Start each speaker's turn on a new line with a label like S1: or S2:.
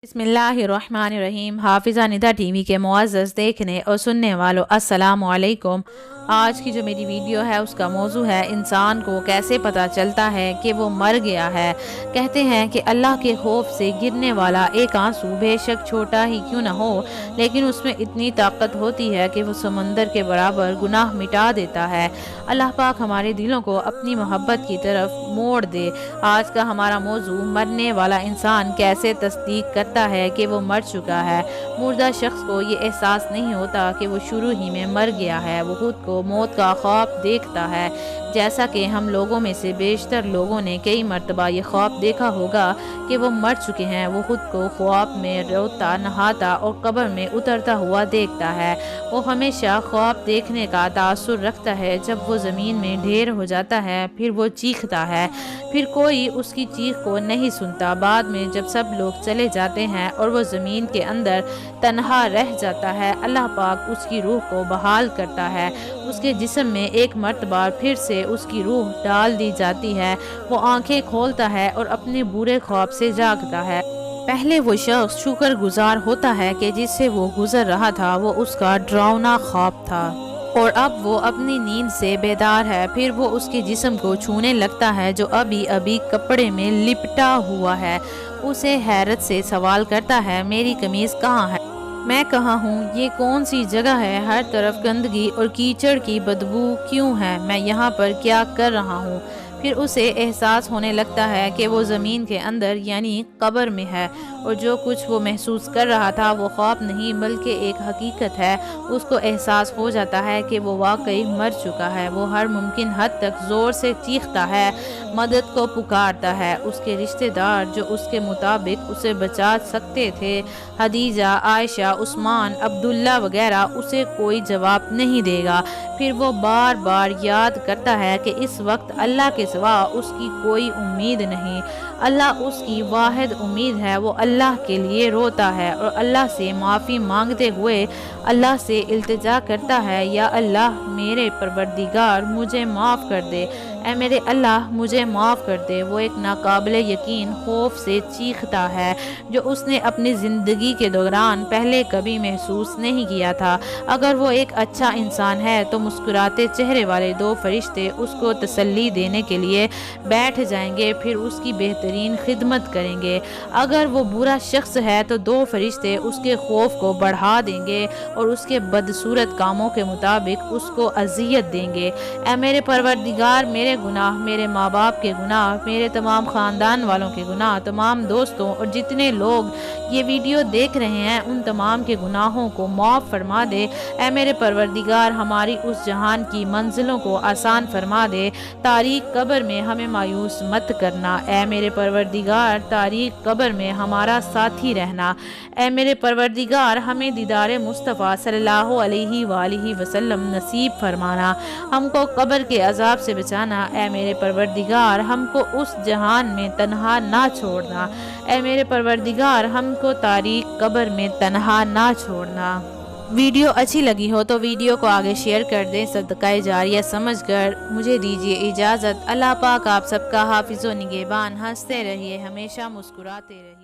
S1: बिस्मिल्लाहिर्रहमानिर्रहीम। हाफिज़ा निदा टीवी के मुअज़्ज़ज़ देखने और सुनने वालों, अस्सलामु अलैकुम। आज की जो मेरी वीडियो है उसका मौजू है इंसान को कैसे पता चलता है कि वो मर गया है। कहते हैं कि अल्लाह के खौफ से गिरने वाला एक आंसू बेशक छोटा ही क्यों न हो, लेकिन उसमें इतनी ताकत होती है कि वो समंदर के बराबर गुनाह मिटा देता है। अल्लाह पाक हमारे दिलों को अपनी मोहब्बत की तरफ मोड़ दे। आज का हमारा मौजू मरने वाला इंसान कैसे तस्दीक करता है कि वो मर चुका है। मुर्दा शख्स को ये एहसास नहीं होता कि वो शुरू ही में मर गया है। वो खुद को मौत का ख्वाब देखता है, जैसा कि हम लोगों में से बेशतर लोगों ने कई मरतबा ये ख्वाब देखा होगा कि वो मर चुके हैं। वो खुद को ख्वाब में रोता, नहाता और कब्र में उतरता हुआ देखता है। वो हमेशा ख्वाब देखने का तासुर रखता है। जब वो ज़मीन में ढेर हो जाता है फिर वो चीखता है, फिर कोई उसकी चीख को नहीं सुनता। बाद में जब सब लोग चले जाते हैं और वो ज़मीन के अंदर तन्हा रह जाता है, अल्लाह पाक उसकी रूह को बहाल करता है। उसके जिस्म में एक मर्तबा फिर से उसकी रूह डाल दी जाती है। वो आंखें खोलता है और अपने बुरे ख्वाब से जागता है। पहले वो शख्स शुक्रगुजार होता है कि जिससे वो गुजर रहा था वो उसका डरावना ख्वाब था, और अब वो अपनी नींद से बेदार है। फिर वो उसके जिस्म को छूने लगता है जो अभी अभी कपड़े में लिपटा हुआ है। उसे हैरत से सवाल करता है, मेरी कमीज़ कहाँ है, मैं कहाँ हूँ, ये कौन सी जगह है, हर तरफ गंदगी और कीचड़ की बदबू क्यों है, मैं यहाँ पर क्या कर रहा हूँ। फिर उसे एहसास होने लगता है कि वो ज़मीन के अंदर यानी कब्र में है, और जो कुछ वो महसूस कर रहा था वो ख्वाब नहीं बल्कि एक हकीकत है। उसको एहसास हो जाता है कि वो वाकई मर चुका है। वो हर मुमकिन हद तक ज़ोर से चीखता है, मदद को पुकारता है। उसके रिश्तेदार जो उसके मुताबिक उसे बचा सकते थे, हदीजा, आयशा, उस्मान, अब्दुल्ला वगैरह, उसे कोई जवाब नहीं देगा। फिर वो बार बार याद करता है कि इस वक्त अल्लाह के सिवा उसकी कोई उम्मीद नहीं। अल्लाह उसकी वाहिद उम्मीद है। वो अल्लाह के लिए रोता है और अल्लाह से माफ़ी मांगते हुए अल्लाह से इल्तिजा करता है, या अल्लाह मेरे परवरदिगार मुझे माफ़ कर दे, ऐ मेरे अल्लाह मुझे माफ़ कर दे। वो एक नाकाबिले यकीन खौफ से चीखता है जो उसने अपनी ज़िंदगी के दौरान पहले कभी महसूस नहीं किया था। अगर वो एक अच्छा इंसान है तो मुस्कुराते चेहरे वाले दो फरिश्ते उसको तसल्ली देने के लिए बैठ जाएंगे, फिर उसकी बेहतरीन खिदमत करेंगे। अगर वो बुरा शख्स है तो दो फरिश्ते उसके खौफ को बढ़ा देंगे और उसके बदसूरत कामों के मुताबिक उसको अजियत देंगे। ऐ मेरे परवरदिगार, मेरे गुनाह, मेरे माँ बाप के गुनाह, मेरे तमाम ख़ानदान वालों के गुनाह, तमाम दोस्तों और जितने लोग ये वीडियो देख रहे हैं उन तमाम के गुनाहों को माफ़ फरमा दे। ऐ मेरे परवरदिगार, हमारी उस जहान की मंजिलों को आसान फरमा दे। तारीक कब्र में हमें मायूस मत करना। ऐ मेरे परवरदिगार, तारीक कब्र में हमारा साथी रहना। ऐ मेरे परवरदिगार, हमें दीदार मुस्तफ़ा सल्लल्लाहु अलैहि वालिहि वसल्लम नसीब फरमाना। हमको कब्र के अजाब से बचाना। ऐ मेरे परवरदिगार, हमको उस जहान में तन्हा ना छोड़ना। ऐ मेरे परवरदिगार, हमको तारीक कब्र में तन्हा ना छोड़ना। वीडियो अच्छी लगी हो तो वीडियो को आगे शेयर कर दें। सदका जारिया समझकर मुझे दीजिए इजाज़त। अल्लाह पाक आप सबका हाफिज़ व निगहबान। हंसते रहिए, हमेशा मुस्कुराते रहिए।